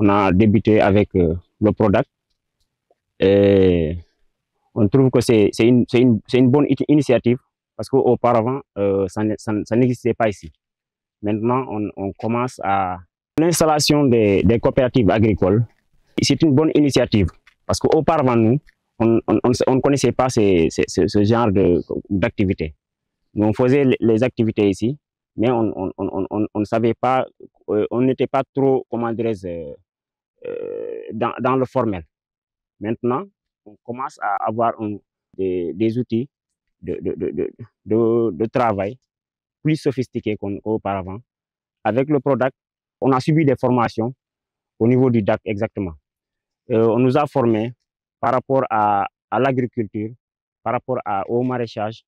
on a débuté avec le Prodac. Et on trouve que c'est une bonne initiative parce qu'auparavant, ça n'existait pas ici. Maintenant, on commence à l'installation des coopératives agricoles. C'est une bonne initiative parce qu'auparavant, nous, on ne connaissait pas ce genre d'activité. Nous, on faisait les activités ici, mais on ne savait pas, on n'était pas trop, comment dirais-je, dans le formel. Maintenant, on commence à avoir des outils de travail plus sophistiqués qu'auparavant. Avec le Prodac, on a subi des formations au niveau du DAC exactement. On nous a formés par rapport à l'agriculture, par rapport au maraîchage.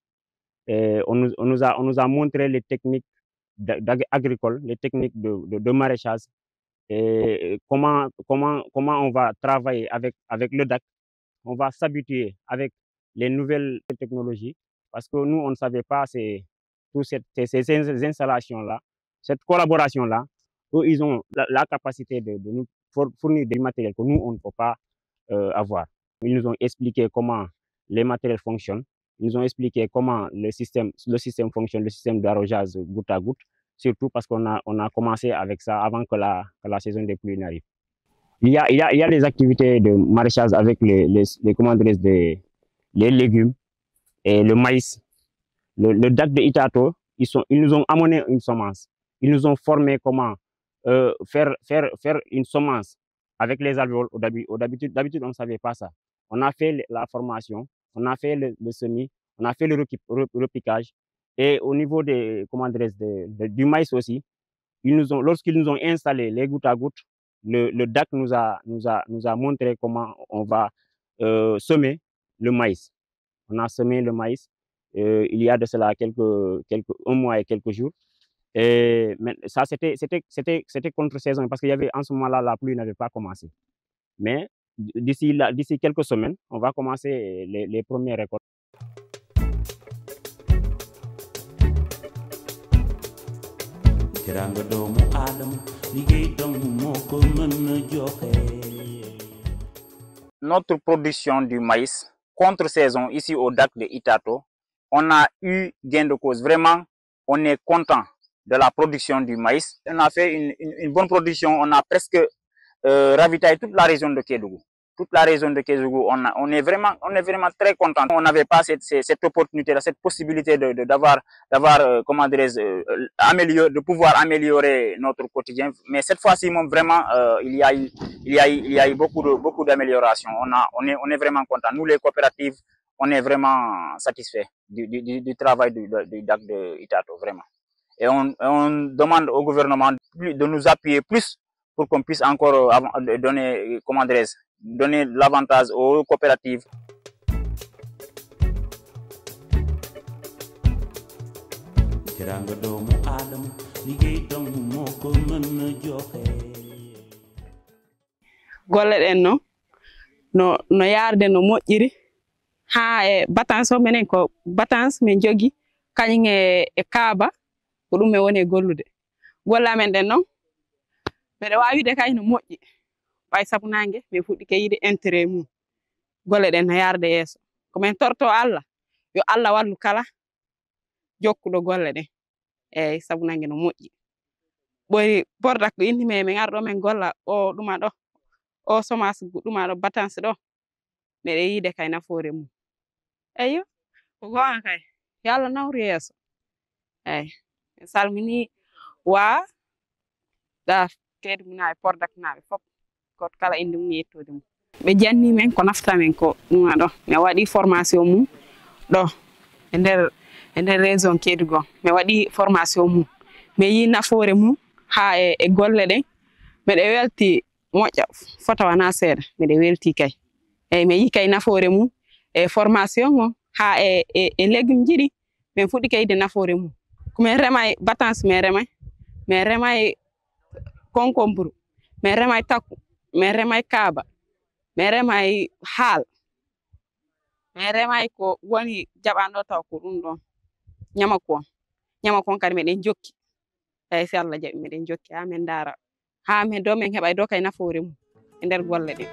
On nous a montré les techniques agricoles, les techniques de maraîchage, et comment on va travailler avec le DAC. On va s'habituer avec les nouvelles technologies parce que nous, on ne savait pas ces installations-là, cette collaboration-là, où ils ont la capacité de nous fournir des matériels que nous, on ne peut pas avoir. Ils nous ont expliqué comment les matériels fonctionnent. Ils nous ont expliqué comment le système fonctionne, le système d'arrosage goutte à goutte, surtout parce qu'on a commencé avec ça avant que la saison des pluies n'arrive. Il y a des activités de maraîchage avec les légumes et le maïs. Le DAC de Itato, ils nous ont amené une semence. Ils nous ont formé comment faire une semence avec les alvéoles. D'habitude, on ne savait pas ça. On a fait la formation, on a fait le semis, on a fait le repiquage. Et au niveau du maïs aussi, lorsqu'ils nous ont installé les gouttes à gouttes, le DAC nous a montré comment on va semer le maïs. On a semé le maïs il y a de cela un mois et quelques jours. Et ça, c'était contre-saison parce qu'il y avait en ce moment-là, la pluie n'avait pas commencé. Mais d'ici quelques semaines, on va commencer les premières récoltes. Notre production du maïs, contre-saison, ici au DAC de Itato, on a eu gain de cause. Vraiment, on est content de la production du maïs. On a fait une bonne production. On a presque ravitaillé toute la région de Kédougou. Toute la région de Kédougou, on est vraiment très content. On n'avait pas cette opportunité, cette possibilité d'avoir, comment dirais-je, de pouvoir améliorer notre quotidien. Mais cette fois-ci, vraiment, il y a eu beaucoup d'améliorations. On est vraiment content. Nous, les coopératives, on est vraiment satisfaits du travail du DAC de Itato, vraiment. Et on demande au gouvernement de nous appuyer plus pour qu'on puisse encore donner, comment dirais-je, donner l'avantage aux coopératives. Golle ɗen no yarde no moƴƴiri ha e batance o minen ko batance min jogi kañum e kaaba ko ɗum e woni e gollude golle amen ɗen noon mbeɗa wawi wide kay no moƴƴi ɓay sabu nangue min fuɗɗi yiide intérêt mum golle ɗen no yarde yeeso komin torto Allah yo Allah wallu kala jokkuɗo golle ɗen eyyi sabu nangue no moƴƴi ɓori Prodac ko inni min ara ɗo min golla o ɗuma ɗo o semence ɗuma ɗo batance ɗo mbeɗa yiide kay nafoore mum eyyo ko gonga kay yo Allah nawru yeeso eyyi mi salmini wa da Kédougou naaɓe Prodac naaɓe fof goto kala inde mum e yettode mum ɓe janni men ko nafata men ko ɗuma ɗo mi waɗi formation mum ɗo e nder région Kédougou mi waɗi formation mum mi yi nafoore mum ha e golle ɗen mbeɗa welti moƴƴa fota wana seeɗa mbeɗa welti kay eyyi mi yi kay nafoore mum e formation o ha e légume ji ɗi min fuɗɗi kayde nafoore mum komin remay batance min remay concombre min remay takku min remay kaaba min remay haal min remay ko woni jaɓanɗo taw ko ɗum ɗon ñamakon kadi miɗen jokki eyyi so Allah jaaɓi miɗen jokki ha min daara ha men do men heɓa do kay nafoore mum e nder golle ɗe.